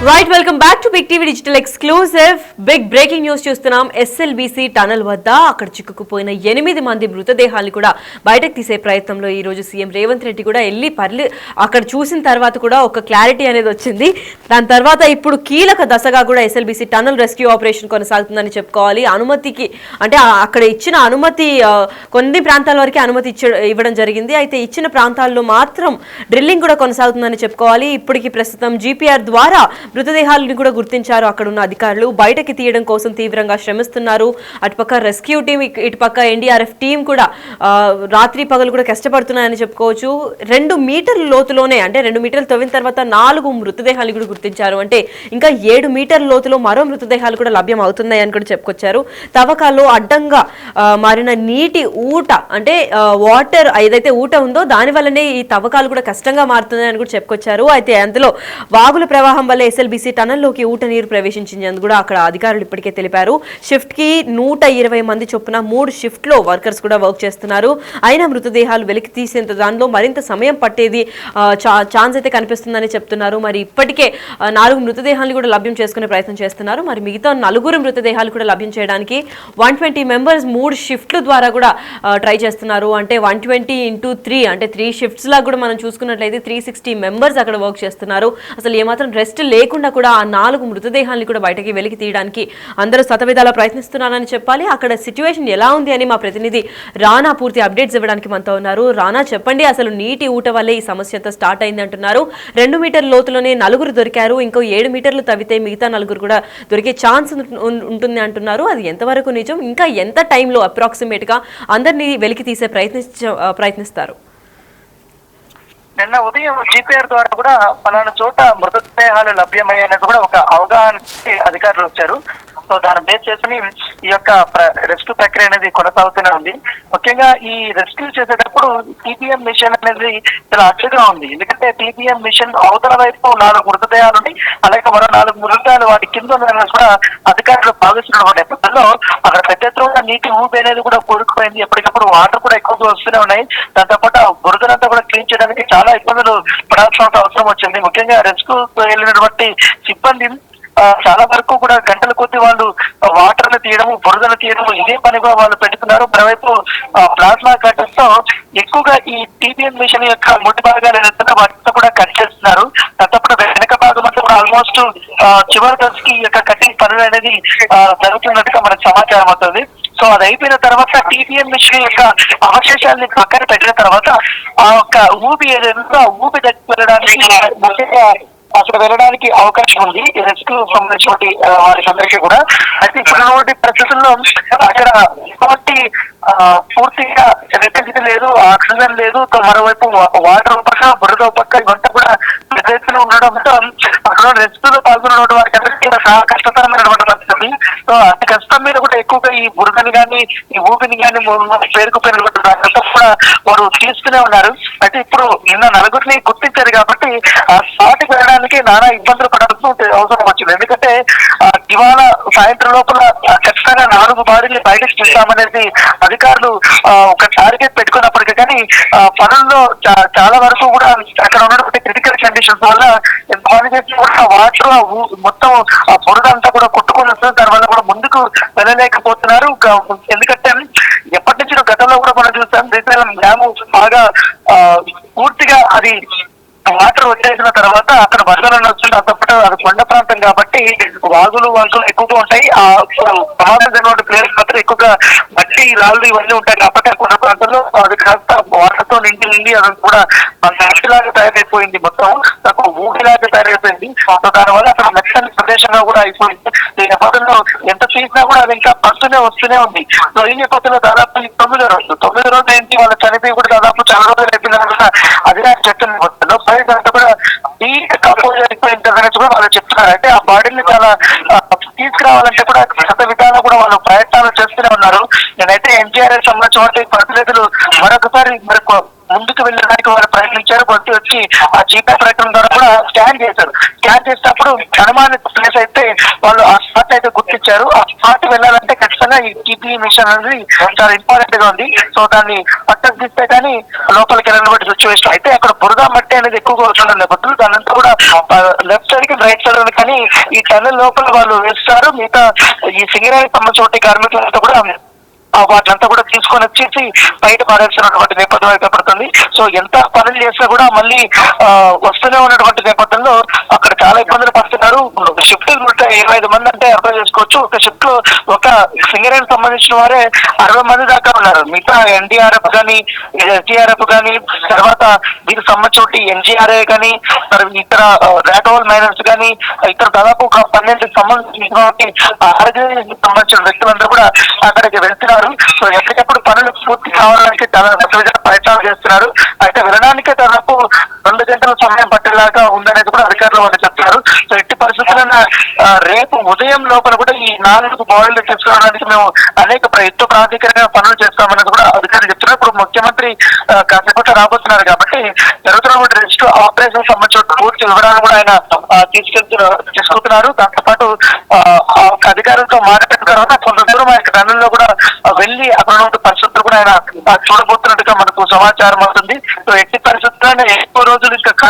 Right, welcome back to big TV digital exclusive. Big breaking news చూస్తున్నాం. SLBC tunnel వద్ద అక్కడ చిక్కుకుపోయిన 8 మంది మృతదేహాలు కూడా బయటకు తీసే ప్రయత్నంలో ఈ రోజు సీఎం రేవంత్ రెడ్డి కూడా వెళ్ళి అక్కడ చూసిన తర్వాత కూడా ఒక క్లారిటీ అనేది వచ్చింది. దాని తర్వాత ఇప్పుడు కీలక దశగా కూడా ఎస్ఎల్బీసీ టనల్ రెస్క్యూ ఆపరేషన్ కొనసాగుతుందని చెప్పుకోవాలి. అనుమతికి అంటే అక్కడ ఇచ్చిన అనుమతి కొన్ని ప్రాంతాల వరకు అనుమతి ఇవ్వడం జరిగింది. అయితే ఇచ్చిన ప్రాంతాల్లో మాత్రం డ్రిల్లింగ్ కూడా కొనసాగుతుందని చెప్పుకోవాలి. ఇప్పటికి ప్రస్తుతం జీపీఆర్ ద్వారా మృతదేహాలను కూడా గుర్తించారు. అక్కడ ఉన్న అధికారులు బయటకి తీయడం కోసం తీవ్రంగా శ్రమిస్తున్నారు. అటుపక్క రెస్క్యూ టీం, ఇటుపక్క ఎన్డీఆర్ఎఫ్ టీం కూడా రాత్రి పగలు కూడా కష్టపడుతున్నాయని చెప్పుకోవచ్చు. 2 మీటర్ల లోతులోనే, అంటే 2 మీటర్లు తవ్విన తర్వాత 4 మృతదేహాలు కూడా గుర్తించారు. అంటే ఇంకా 7 మీటర్ల లోతులో మరో మృతదేహాలు కూడా లభ్యం అవుతున్నాయి అని కూడా చెప్పుకొచ్చారు. తవ్వకాల్లో అడ్డంగా మారిన నీటి ఊట, అంటే వాటర్ ఏదైతే ఊట ఉందో దాని వల్లనే ఈ తవ్వకాలు కూడా కష్టంగా మారుతున్నాయని కూడా చెప్పుకొచ్చారు. అయితే అందులో వాగుల ప్రవాహం వల్ల ఎస్ఎల్బీసీ టనల్లోకి ఊట నీరు ప్రవేశించిందని కూడా అక్కడ అధికారులు ఇప్పటికే తెలిపారు. షిఫ్ట్ కి 120 మంది చొప్పున 3 షిఫ్ట్ లో వర్కర్స్ కూడా వర్క్ చేస్తున్నారు. అయినా మృతదేహాలు వెలికి తీసేంత దానిలో మరింత సమయం పట్టేది ఛాన్స్ అయితే కనిపిస్తుందని చెప్తున్నారు. మరి ఇప్పటికే 4 మృతదేహాలు కూడా లభ్యం చేసుకునే ప్రయత్నం చేస్తున్నారు. మరి మిగతా 4 మృతదేహాలు కూడా లభ్యం చేయడానికి 120 మెంబర్స్ 3 షిఫ్ట్ల ద్వారా కూడా ట్రై చేస్తున్నారు. అంటే 120 × 3 అంటే 3 షిఫ్ట్స్ లాగా కూడా మనం చూసుకున్నట్లయితే 360 మెంబర్స్ అక్కడ వర్క్ చేస్తున్నారు. అసలు ఏమాత్రం రెస్ట్ లేకుండా కూడా ఆ 4 మృతదేహాలను కూడా బయటకి వెలికి తీయడానికి అందరూ శతవిధాలా ప్రయత్నిస్తున్నారని చెప్పాలి. అక్కడ సిచ్యువేషన్ ఎలా ఉంది అని మా ప్రతినిధి రానా పూర్తి అప్డేట్స్ ఇవ్వడానికి మనతో ఉన్నారు. రానా, చెప్పండి, అసలు నీటి ఊట వల్లే ఈ సమస్య అంతా స్టార్ట్ అయింది అంటున్నారు. 2 మీటర్ల లోతులోనే 4 దొరికారు. ఇంకో 7 మీటర్లు తవ్వితే మిగతా 4 కూడా దొరికే ఛాన్స్ ఉంటుంది అంటున్నారు. అది ఎంతవరకు నిజం? ఇంకా ఎంత టైంలో అప్రాక్సిమేట్ గా అందరినీ వెలికి తీసే ప్రయత్నిస్తారు? నిన్న ఉదయం జీపీఆర్ ద్వారా కూడా పలానా చోట మృతదేహాలు లభ్యమయ్యాయని కూడా ఒక అవగాహనకి అధికారులు వచ్చారు. సో దాన్ని బేస్ చేసుకుని ఈ యొక్క రెస్క్యూ ప్రక్రియ అనేది కొనసాగుతూనే ఉంది. ముఖ్యంగా ఈ రెస్క్యూ చేసేటప్పుడు టీపీఎం మిషన్ అనేది చాలా అడ్డుగా ఉంది. ఎందుకంటే టీపీఎం మిషన్ అవతల వైపు 4 మృతదేహాలు ఉన్నాయి, అలాగే మరో 4 మృతదేహాలు వాటి కింద కూడా అధికారులు భావిస్తున్న నేపథ్యంలో అక్కడ పెద్ద ఎత్తున నీటి ఊపి అనేది కూడా కూరుకుపోయింది. ఎప్పటికప్పుడు వాటర్ కూడా ఎక్కువగా వస్తూనే ఉన్నాయి. దాంతోపాటు బురదనంతా కూడా క్లీన్ చేయడానికి చాలా ఇబ్బందులు పడాల్సిన అవసరం వచ్చింది. ముఖ్యంగా రెస్క్యూ వెళ్ళినటువంటి సిబ్బంది చాలా వరకు కూడా గంటల కొద్ది వాళ్ళు వాటర్ ను తీయడము, బురదను తీయడము ఇదే పనిగా వాళ్ళు పెట్టుకున్నారు. మరోవైపు ప్లాస్మా కట్టర్స్ తో ఎక్కువగా ఈ టీపీఎం మిషన్ యొక్క ముడి భాగాలు ఏదైతే వాటితో కూడా కట్ చేస్తున్నారు. దాంతో వెనక భాగం అంతా కూడా ఆల్మోస్ట్ చివరి దశకి ఈ యొక్క కటింగ్ పనులు అనేది జరుగుతున్నట్టుగా మనకు సమాచారం అవుతుంది. సో అది అయిపోయిన తర్వాత టీపీఎం మిషన్ యొక్క అవశేషాలని పక్కన పెట్టిన తర్వాత ఆ యొక్క ఊపి ఏదైనా ఊపి దగ్గర వెళ్ళడానికి ముఖ్యంగా అక్కడ వెళ్ళడానికి అవకాశం ఉంది రెస్క్యూ సంబంధించిన వారికి అందరికీ కూడా. అయితే ఇప్పుడున్నటువంటి పరిస్థితుల్లో అక్కడ ఎటువంటి పూర్తిగా ఎలక్ట్రిసిటీ లేదు, ఆక్సిజన్ లేదు. మరోవైపు వాటర్ పక్క, బురద పక్క ఇవంతా కూడా పెద్ద ఎత్తున ఉండడంతో అక్కడ రెస్క్యూలో పాల్గొన్న వారికి అందరికీ చాలా కష్టతరమైనటువంటి పరిస్థితి. సో అతి కష్టం మీద కూడా ఎక్కువగా ఈ బురదని కానీ ఈ ఊపిని కానీ పేరుకుపోయినటువంటి అంతా కూడా వారు తీస్తూనే ఉన్నారు. అయితే ఇప్పుడు నిన్న 4 గుర్తించారు కాబట్టి ఆ స్పాట్కి వెళ్ళడానికి నానా ఇబ్బందులు పడాల్సిన అవసరం వచ్చింది. ఎందుకంటే ఇవాళ సాయంత్రం లోపల ఖచ్చితంగా 4 బాడీని బయటకు తీస్తామనేది అధికారులు ఒక టార్గెట్ పెట్టుకున్నప్పటికీ కానీ పనుల్లో చాలా వరకు కూడా అక్కడ ఉన్నటువంటి క్రిటికల్ కండిషన్స్ వల్ల వాటర్ మొత్తం బురద అంతా కూడా కొట్టుకొని వస్తుంది. దానివల్ల కూడా ముందుకు వెళ్ళలేకపోతున్నారు. ఎందుకంటే ఎప్పటి నుంచి గతంలో కూడా మనం చూస్తాం, శ్రీశైలం డ్యాము బాగా పూర్తిగా అది వాటర్ వచ్చేసిన తర్వాత అక్కడ వర్షాలను వస్తుంది. అంతపాటు అది కొండ ప్రాంతం కాబట్టి వాగులు వంకలు ఎక్కువగా ఉంటాయి. ఆ ప్రమాదమైన ప్లేస్ మాత్రం ఎక్కువగా మట్టి రాళ్ళు ఇవన్నీ ఉంటాయి కాబట్టి ఆ కొండ ప్రాంతంలో అది కాస్త వాటర్తో నిండి అది కూడా మట్టిలాగా తయారైపోయింది, మొత్తం తక్కువ ఊపిలాగా తయారైపోయింది. దానివల్ల అక్కడ మెత్తని ప్రదేశంగా కూడా అయిపోయింది. ఈ నేపథ్యంలో ఎంత తీసినా కూడా అది ఇంకా వస్తూనే ఉంది. సో ఈ నేపథ్యంలో దాదాపు 9వ రోజు ఏంటి వాళ్ళు చనిపోయి కూడా దాదాపు చాలా రోజులు అయిపోయింది. అది నాకు చెప్తున్న నేపథ్యంలో వాళ్ళు చెప్తున్నారు. అంటే ఆ బాడీని చాలా తీసుకురావాలంటే కూడా గత విధాలు కూడా వాళ్ళు ప్రయత్నాలు చేస్తూనే ఉన్నారు. నేనైతే ఎన్టీఆర్ఎస్ సంబంధించిన ప్రతినిధులు మరొకసారి ముందుకు వెళ్ళడానికి వారు ప్రయత్నించారు. వచ్చి ఆ జీపీ ప్రయత్నం ద్వారా కూడా స్కాన్ చేశారు. స్కాన్ చేసినప్పుడు అనుమానిత ప్లేస్ అయితే వాళ్ళు ఆ స్పాట్ అయితే గుర్తించారు. ఆ స్పాట్ వెళ్ళాలంటే ఖచ్చితంగా ఈ జీపీ మిషన్ అనేది చాలా ఇంపార్టెంట్ గా ఉంది. సో దాన్ని పక్కకు తీస్తే కానీ లోపలికి వెళ్ళినటువంటి సిచ్యువేషన్ అయితే అక్కడ బురద మట్టి అనేది ఎక్కువగా వస్తుండే బదులు దానంతా కూడా లెఫ్ట్ సైడ్ కి రైట్ సైడ్ కానీ ఈ టన్నెల్ లోపల వాళ్ళు వేస్తారు. మిగతా ఈ సింగరేణి సంబంధించిన కార్మికులంతా కూడా వాటినంతా కూడా తీసుకొని వచ్చేసి బయట పారేస్తున్నటువంటి నేపథ్యం ఏర్పడుతుంది. సో ఎంత పనులు చేసినా కూడా మళ్ళీ వస్తూనే ఉన్నటువంటి నేపథ్యంలో అక్కడ చాలా ఇబ్బందులు పడుతున్నారు. షిఫ్ట్ 25 మంది అంటే అర్థం చేసుకోవచ్చు. ఒక షిఫ్ట్ లో ఒక సింగరేణి సంబంధించిన వారే 60 మంది దాకా ఉన్నారు. మిగతా ఎన్డీఆర్ఎఫ్ కానీ ఎస్డీఆర్ఎఫ్ కానీ తర్వాత దీనికి సంబంధించి ఎన్జీఆర్ఏ కానీ ఇతర ర్యాటోల్ మైనర్స్ కానీ ఇతర దాదాపు ఒక 12 సంబంధించినటువంటి ఆర్గనైజేషన్ సంబంధించిన వ్యక్తులందరూ కూడా అక్కడికి వెళ్తున్నారు. సో ఎప్పటికప్పుడు పనులు పూర్తి కావడానికి చాలా ప్రయత్నాలు చేస్తున్నారు. అయితే వెళ్ళడానికి దాదాపు 2 గంటల సమయం పట్టేలాగా ఉందనేది కూడా అధికారులు వాళ్ళు చెప్తున్నారు. సో ఎట్టి పరిస్థితుల్లో రేపు ఉదయం లోపల కూడా ఈ 4 బాడీలు తెచ్చుకోవడానికి మేము అనేక ఎంతో ప్రాధికారంగా పనులు చేస్తామనేది కూడా అధికారులు చెప్తున్నారు. ఇప్పుడు ముఖ్యమంత్రి కాసేపట్లో రాబోతున్నారు కాబట్టి జరుగుతున్నటువంటి రెస్క్యూ ఆపరేషన్ సంబంధించిన పూర్తి వివరాలు కూడా ఆయన తీసుకుంటున్నారు. దాంతో పాటు అధికారులతో మాట్లాడిన తర్వాత కొంత దూరం ఆయన టన్నుల్లో కూడా వెళ్ళి అక్కడ ఉన్న పరిస్థితులు కూడా ఆయన చూడబోతున్నట్టుగా మనకు సమాచారం అవుతుంది. సో ఎట్టి పరిస్థితుల్లో ఎక్కువ రోజులు ఇంకా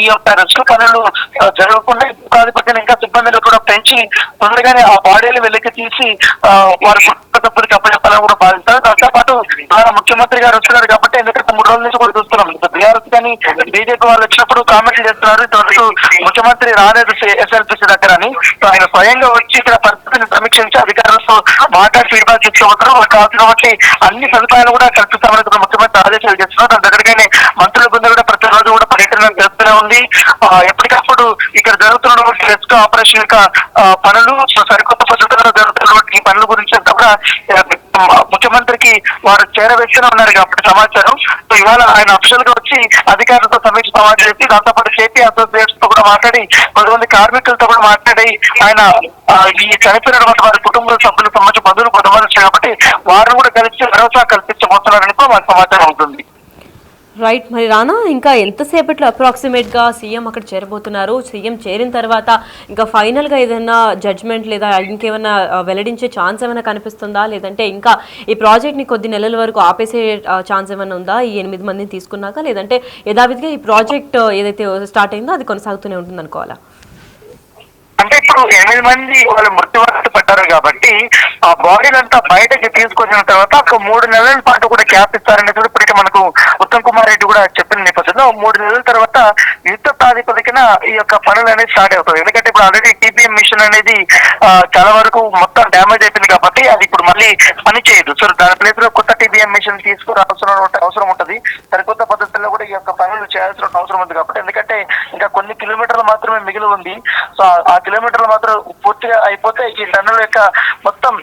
ఈ యొక్క రెస్క్యూ పనులు జరగకుండా ప్రాతిపదికన ఇంకా సిబ్బందిని కూడా పెంచి తొందరగానే ఆ బాడీలు వెలికి తీసి వారి కుటుంబ అప్పచెప్పాలని కూడా భావిస్తారు. దాంతో పాటు ముఖ్యమంత్రి గారు వస్తున్నారు కాబట్టి ఎందుకంటే 3 రోజుల నుంచి కూడా చూస్తున్నాం. బీఆర్ఎస్ కానీ బీజేపీ వాళ్ళు వచ్చినప్పుడు కామెంట్లు చేస్తున్నారు ఇంతవరకు ముఖ్యమంత్రి రాలేదు ఎస్ఎల్పిసి దగ్గర అని. ఆయన స్వయంగా వచ్చి ఇక్కడ పరిస్థితిని సమీక్షించి అధికారులతో మాట్లాడి ఫీడ్బ్యాక్ ఇచ్చుకోవడం కావాల్సిన బట్టి అన్ని సదుపాయాలు కూడా కల్పిస్తామని ముఖ్యమంత్రి ఆదేశాలు చేస్తున్నారు. దాని దగ్గరగానే మంత్రుల బృందం కూడా ప్రతిరోజు కూడా పర్యటన చేస్తూనే ఉంది. ఎప్పటికప్పుడు ఇక్కడ జరుగుతున్నటువంటి రెస్క్యూ ఆపరేషన్ యొక్క పనులు సరికొత్త పద్ధతుల్లో జరుగుతున్నటువంటి ఈ పనుల గురించి అంతా కూడా ముఖ్యమంత్రికి వారు చేరవేస్తూనే ఉన్నారు కాబట్టి సమాచారం. సో ఇవాళ ఆయన అఫీషియల్ గా వచ్చి అధికారులతో సమీక్ష సమావేశం చేసి దాంతో పాటు చేపీ అసోసియేట్స్ తో కూడా మాట్లాడి కొంతమంది కార్మికులతో కూడా మాట్లాడి ఆయన ఈ చనిపోయినటువంటి వారి కుటుంబ సభ్యులకు సంబంధించిన బంధువులు కొంతమంది వచ్చారు కాబట్టి వారిని కూడా కలిసి భరోసా కల్పించబోతున్నారని కూడా మాకు సమాచారం ఉంటుంది. రైట్. మరి రానా ఇంకా ఎంతసేపట్లో అప్రాక్సిమేట్గా సీఎం అక్కడ చేరబోతున్నారు? సీఎం చేరిన తర్వాత ఇంకా ఫైనల్గా ఏదైనా జడ్జ్మెంట్ లేదా ఇంకేమైనా వెల్లడించే ఛాన్స్ ఏమైనా కనిపిస్తుందా? లేదంటే ఇంకా ఈ ప్రాజెక్ట్ని కొద్ది నెలల వరకు ఆపేసే ఛాన్స్ ఏమైనా ఉందా ఈ 8 మందిని తీసుకున్నాక? లేదంటే యథావిధిగా ఈ ప్రాజెక్ట్ ఏదైతే స్టార్ట్ అయిందో అది కొనసాగుతూనే ఉంటుంది అనుకోవాలా? అంటే ఇప్పుడు 8 మంది వాళ్ళు మృత్యువాత పడ్డారు కాబట్టి ఆ బాడీలంతా బయటకి తీసుకొచ్చిన తర్వాత ఒక 3 నెలల పాటు కూడా క్యాప్ ఇస్తారనేది ఇప్పటికే మనకు ఉత్తమ్ కుమార్ రెడ్డి కూడా చెప్పిన నేపథ్యంలో 3 నెలల తర్వాత యుద్ధ ప్రాతిపదికన ఈ యొక్క పనులు అనేది స్టార్ట్ అవుతాయి. ఎందుకంటే ఇప్పుడు ఆల్రెడీ టీపీఎం మిషన్ అనేది చాలా వరకు మొత్తం డ్యామేజ్ అయిపోయింది కాబట్టి అది ఇప్పుడు మళ్ళీ పని చేయదు. సో దాని ప్లేస్ లో కొత్త టీపీఎం మిషన్ అవసరం ఉంటుంది. సరికొత్త పద్ధతుల్లో కూడా ఈ యొక్క పనులు చేయాల్సిన అవసరం ఉంది కాబట్టి ఎందుకంటే ఇంకా కొన్ని కిలోమీటర్లు మాత్రమే మిగిలి ఉంది. సో ఆ కిలోమీటర్లు మాత్రం పూర్తిగా అయిపోతే ఈ టన్నుల యొక్క మొత్తం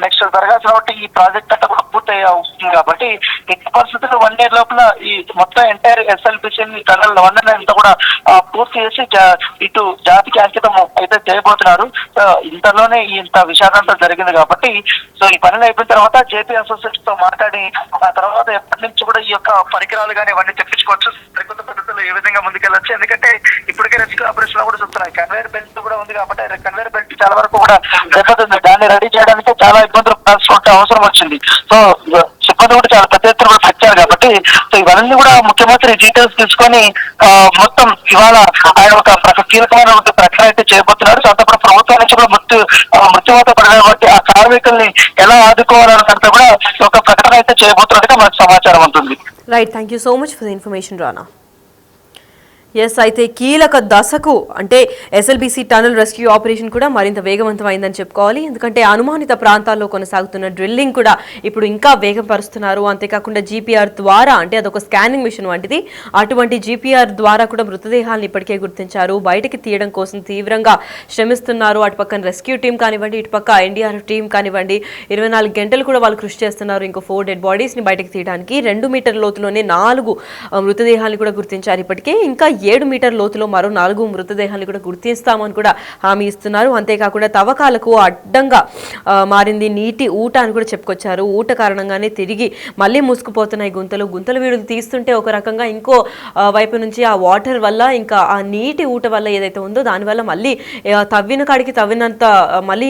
నెక్స్ట్ జరగాల్సిన ఈ ప్రాజెక్ట్ అంతా కూడా పూర్తి అవుతుంది కాబట్టి ఎట్టి పరిస్థితుల్లో 1 year లోపల ఈ మొత్తం ఎంటైర్ ఎస్ఎల్పిసి టన్నల్ 1 అంతా కూడా పూర్తి చేసి ఇటు జాతికి అంకితం అయితే చేయబోతున్నారు. ఇంతలోనే ఇంత విషాదంతా జరిగింది కాబట్టి సో ఈ పనులు అయిపోయిన తర్వాత జేపీ అసోసియేషన్ తో మాట్లాడి ఆ తర్వాత ఎప్పటి నుంచి కూడా ఈ యొక్క పరికరాలు కానీ ఇవన్నీ తెప్పించుకోవచ్చు. సరికొత్త పద్ధతుల్లో ఏ విధంగా ముందుకెళ్ళొచ్చు. ఎందుకంటే ఇప్పటికే రెస్క్యూ ఆపరేషన్ లో కూడా చూస్తున్నాయి కన్వేర్ బెల్ట్ కూడా ఉంది కాబట్టి కన్వేర్ బెల్ట్ చాలా వరకు కూడా దెబ్బతింది. దాన్ని రెడీ చేయడానికి చాలా ఇబ్బందులు పడాల్సిన అవసరం వచ్చింది. సో సిబ్బంది కూడా చాలా పెద్ద ఎత్తున కూడా పెట్టారు కాబట్టి సో ఇవన్నీ కూడా ముఖ్యమంత్రి డీటెయిల్స్ తీసుకొని మొత్తం ఇవాళ ఆయన ఒక కీలకమైన ప్రకటన అయితే చేయబోతున్నారు. దాంతో ప్రభుత్వం నుంచి కూడా మృత్యువాత పడిన కాబట్టి ఆ కార్మికుల్ని ఎలా ఆదుకోవాలన్నంత కూడా ఒక ప్రకటన అయితే చేయబోతున్నట్టుగా మనకు సమాచారం ఉంటుంది. Right. Thank you so much for the information Rana. Yes, అయితే కీలక దశకు అంటే ఎస్ఎల్బీసీ టనల్ రెస్క్యూ ఆపరేషన్ కూడా మరింత వేగవంతమైందని చెప్పుకోవాలి. ఎందుకంటే అనుమానిత ప్రాంతాల్లో కొనసాగుతున్న డ్రిల్లింగ్ కూడా ఇప్పుడు ఇంకా వేగం పరుస్తున్నారు. అంతేకాకుండా జీపీఆర్ ద్వారా అంటే అదొక స్కానింగ్ మిషన్ వంటిది. అటువంటి జీపీఆర్ ద్వారా కూడా మృతదేహాలను ఇప్పటికే గుర్తించారు. బయటకి తీయడం కోసం తీవ్రంగా శ్రమిస్తున్నారు. అటు పక్కన రెస్క్యూ టీం కానివ్వండి, ఇటు పక్క ఎన్డీఆర్ఎఫ్ టీం కానివ్వండి, 24 గంటలు కూడా వాళ్ళు కృషి చేస్తున్నారు. ఇంకో 4 డెడ్ బాడీస్ని బయటకు తీయడానికి 2 మీటర్ల లోతులోనే 4 మృతదేహాలను కూడా గుర్తించారు. ఇప్పటికే ఇంకా 7 మీటర్ లోతులో మరో 4 మృతదేహాన్ని కూడా గుర్తిస్తామని కూడా హామీ ఇస్తున్నారు. అంతేకాకుండా తవ్వకాలకు అడ్డంగా మారింది నీటి ఊట అని కూడా చెప్పుకొచ్చారు. ఊట కారణంగానే తిరిగి మళ్ళీ మూసుకుపోతున్నాయి గుంతలు వీడులు తీస్తుంటే ఒక రకంగా ఇంకో వైపు నుంచి ఆ వాటర్ వల్ల ఇంకా ఆ నీటి ఊట వల్ల ఏదైతే ఉందో దానివల్ల మళ్ళీ తవ్విన కాడికి తవ్వినంత మళ్ళీ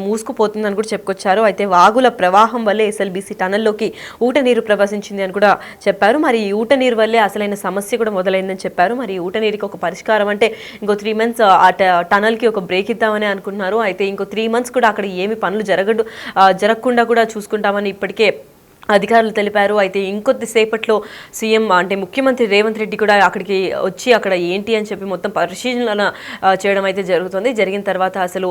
మూసుకుపోతుందని కూడా చెప్పుకొచ్చారు. అయితే వాగుల ప్రవాహం వల్లే ఎస్ఎల్బీసీ టనల్లోకి ఊట నీరు ప్రవేశించింది అని కూడా చెప్పారు. మరి ఈ ఊట నీరు వల్లే అసలైన సమస్య కూడా మొదలైందని చెప్పారు. మరి ఊట నీరుకి ఒక పరిష్కారం అంటే ఇంకో 3 months ఆ టనల్కి ఒక బ్రేక్ ఇద్దామని అనుకుంటున్నారు. అయితే ఇంకో 3 months కూడా అక్కడ ఏమి పనులు జరగకుండా కూడా చూసుకుంటామని ఇప్పటికే అధికారులు తెలిపారు. అయితే ఇంకొద్దిసేపట్లో సీఎం అంటే ముఖ్యమంత్రి రేవంత్ రెడ్డి కూడా అక్కడికి వచ్చి అక్కడ ఏంటి అని చెప్పి మొత్తం పరిశీలన చేయడం అయితే జరుగుతుంది. జరిగిన తర్వాత అసలు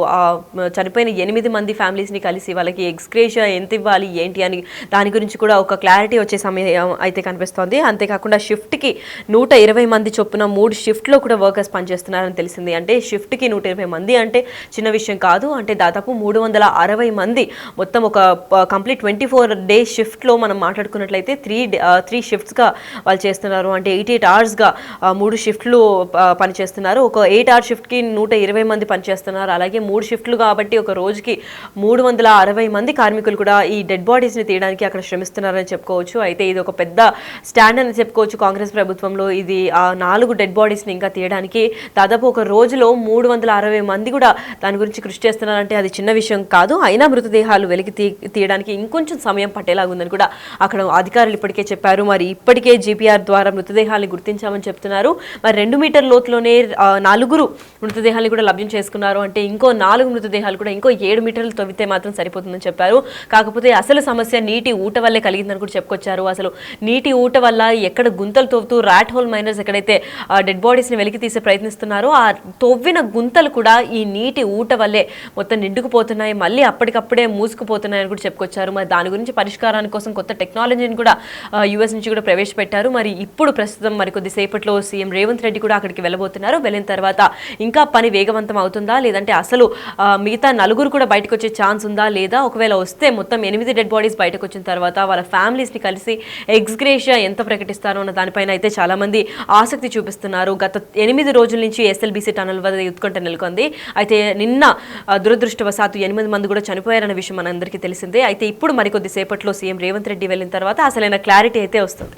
చనిపోయిన 8 మంది ఫ్యామిలీస్ని కలిసి వాళ్ళకి ఎక్స్గ్రేషియా ఎంత ఇవ్వాలి ఏంటి అని దాని గురించి కూడా ఒక క్లారిటీ వచ్చే సమయం అయితే కనిపిస్తోంది. అంతేకాకుండా షిఫ్ట్కి 120 మంది చొప్పున 3 షిఫ్ట్లో కూడా వర్కర్స్ పనిచేస్తున్నారని తెలిసింది. అంటే షిఫ్ట్కి 120 మంది అంటే చిన్న విషయం కాదు. అంటే దాదాపు 360 మంది మొత్తం ఒక కంప్లీట్ 24 days షిఫ్ట్ మనం మాట్లాడుకున్నట్లయితే 3 షిఫ్ట్స్గా వాళ్ళు చేస్తున్నారు. అంటే 88 hours-గా 3 షిఫ్ట్లు పనిచేస్తున్నారు. ఒక 8 hour షిఫ్ట్కి 120 మంది పనిచేస్తున్నారు. అలాగే 3 షిఫ్ట్లు కాబట్టి ఒక రోజుకి 360 మంది కార్మికులు కూడా ఈ డెడ్ బాడీస్ని తీయడానికి అక్కడ శ్రమిస్తున్నారని చెప్పుకోవచ్చు. అయితే ఇది ఒక పెద్ద స్టాండ్ అని చెప్పుకోవచ్చు కాంగ్రెస్ ప్రభుత్వంలో. ఇది ఆ 4 డెడ్ బాడీస్ని ఇంకా తీయడానికి దాదాపు ఒక రోజులో 360 మంది కూడా దాని గురించి కృషి చేస్తున్నారంటే అది చిన్న విషయం కాదు. అయినా మృతదేహాలు వెలికి తీయడానికి ఇంకొంచెం సమయం పట్టేలాగుందని కూడా అక్కడ అధికారులు ఇప్పటికే చెప్పారు. మరి ఇప్పటికే జీపీఆర్ ద్వారా మృతదేహాన్ని గుర్తించామని చెప్తున్నారు. మరి 2 మీటర్ లోతులోనే 4 మృతదేహాన్ని కూడా లభ్యం చేసుకున్నారు. అంటే ఇంకో 4 మృతదేహాలు కూడా ఇంకో 7 మీటర్లు తవ్వితే మాత్రం సరిపోతుందని చెప్పారు. కాకపోతే అసలు సమస్య నీటి ఊట వల్లే కలిగిందని కూడా చెప్పుకొచ్చారు. అసలు నీటి ఊట వల్ల ఎక్కడ గుంతలు తవ్వుతూ ర్యాట్ హోల్ మైనర్స్ ఎక్కడైతే డెడ్ బాడీస్ని వెలికి తీసే ప్రయత్నిస్తున్నారో ఆ తవ్విన గుంతలు కూడా ఈ నీటి ఊట వల్లే మొత్తం నిండుకుపోతున్నాయి, మళ్ళీ అప్పటికప్పుడే మూసుకుపోతున్నాయని కూడా చెప్పుకొచ్చారు. మరి దాని గురించి పరిష్కారానికి కోసం కొత్త టెక్నాలజీని కూడా యుఎస్ నుంచి కూడా ప్రవేశపెట్టారు. మరి ఇప్పుడు ప్రస్తుతం మరికొద్దిసేపట్లో సీఎం రేవంత్ రెడ్డి కూడా అక్కడికి వెళ్ళబోతున్నారు. వెళ్ళిన తర్వాత ఇంకా పని వేగవంతం అవుతుందా లేదంటే అసలు మిగతా 4 కూడా బయటకు వచ్చే ఛాన్స్ ఉందా లేదా, ఒకవేళ వస్తే మొత్తం 8 డెడ్ బాడీస్ బయటకు వచ్చిన తర్వాత వాళ్ళ ఫ్యామిలీస్ని కలిసి ఎక్స్గ్రేషియా ఎంత ప్రకటిస్తారో అన్న దానిపైన అయితే చాలా మంది ఆసక్తి చూపిస్తున్నారు. గత 8 రోజుల నుంచి ఎస్ఎల్బీసీ టనల్ వద్ద ఉత్కంఠ నెలకొంది. అయితే నిన్న దురదృష్టవశాత్తు 8 మంది కూడా చనిపోయారన్న విషయం మనందరికీ తెలిసిందే. అయితే ఇప్పుడు మరికొద్దిసేపట్లో సీఎం రేవంత్ రెడ్డి వెళ్ళిన తర్వాత అసలైన క్లారిటీ అయితే వస్తుంది.